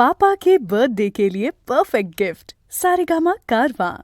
पापा के birthday के लिए perfect gift Saregama कारवां।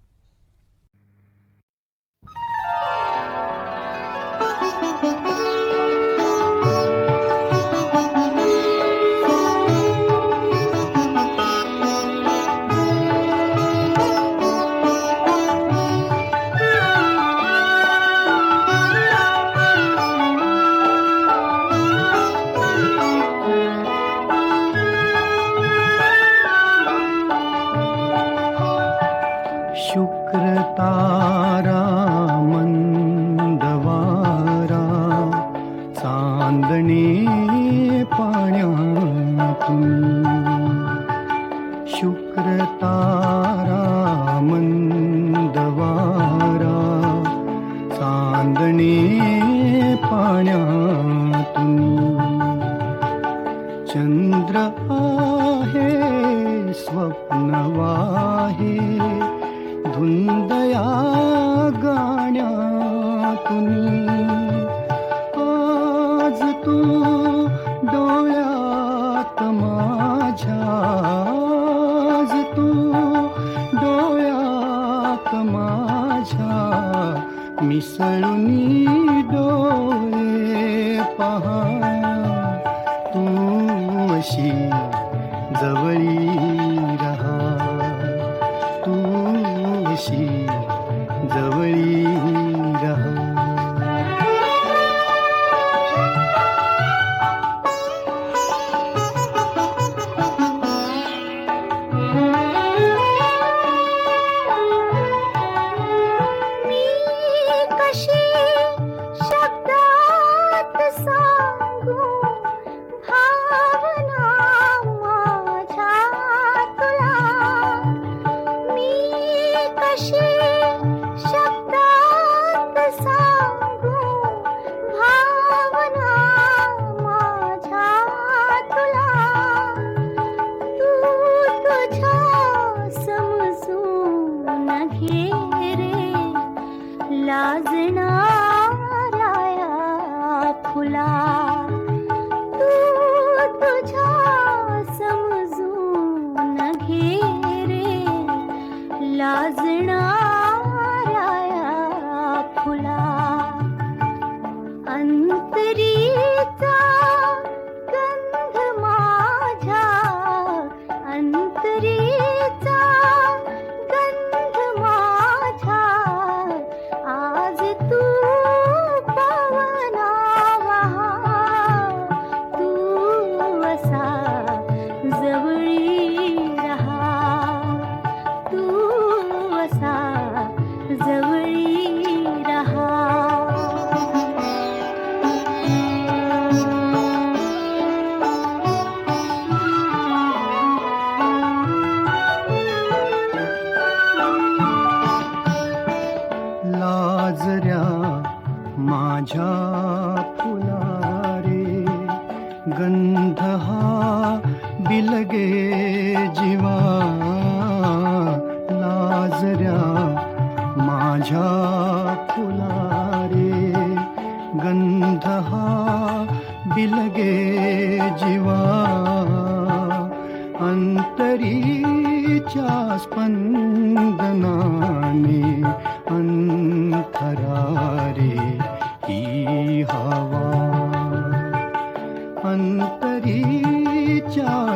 शुक्र तारा मंदवारा चांदणे पाण्यातून। शुक्र तारा मंदवारा चांदणे पाण्यातून। चंद्र आहे स्वप्न वाहे धुंदया गाण्यातून। आज तू डोळ्यात माझ्या, आज तू डोळ्यात माझ्या मिसळूनी डोळे पहा। तू अशी जवळी रहा, तू अशी जवळी रहा। मी कशी शब्दात सांगू भावना माझ्या तुला। मी कशी शब्दात सांगू भावना माझ्या तुला। तू तुझ्या समजून घे रे लाजणाऱ्या फुला। तू तुझ्या समजून घे रे लाजणाऱ्या फुला। अंतरीचा गंध माझ्या, अंतरीचा गंध माझ्या आज तू पवना वहा। तू असा जवळी रहा, तू असा जवळी रहा। लाजऱ्या माझ्या फुला रे गंध हा बिलगे जीवा। लाजऱ्या माझ्या फुला रे गंध हा बिलगे जीवा। अंतरीच्या स्पंदनाने अंतरारे ही हवा। अंतरीच्या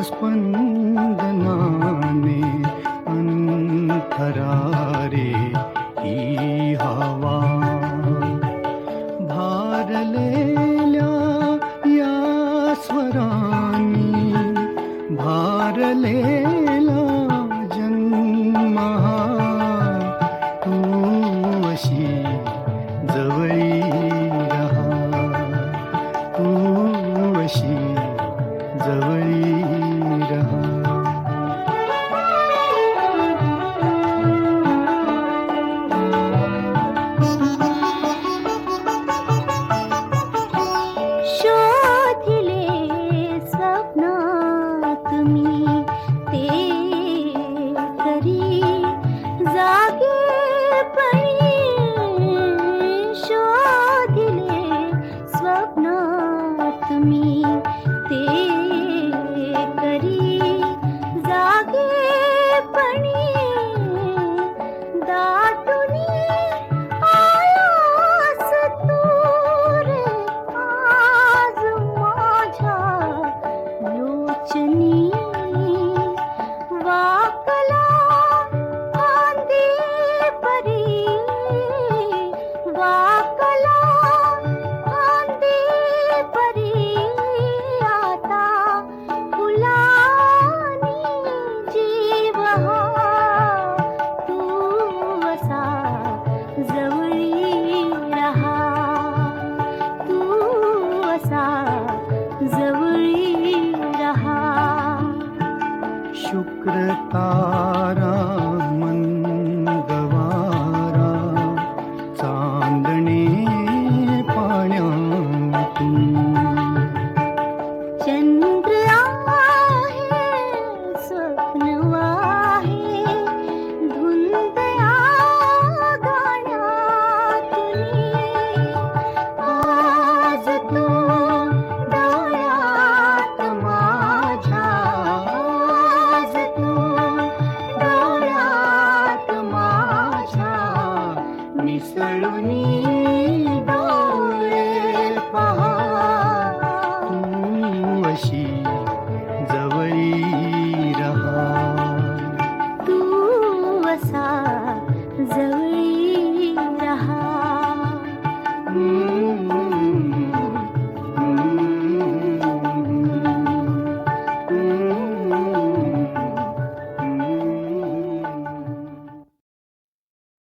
स्पंदनाने अंतरारे ही हवा। भारलेल्या या स्वरांनी भारलेला जन्म हा। तू अशी जवळी रहा, तू अशी जवळी रहा। शोधिले स्वप्नात मी ते शुक्र तारा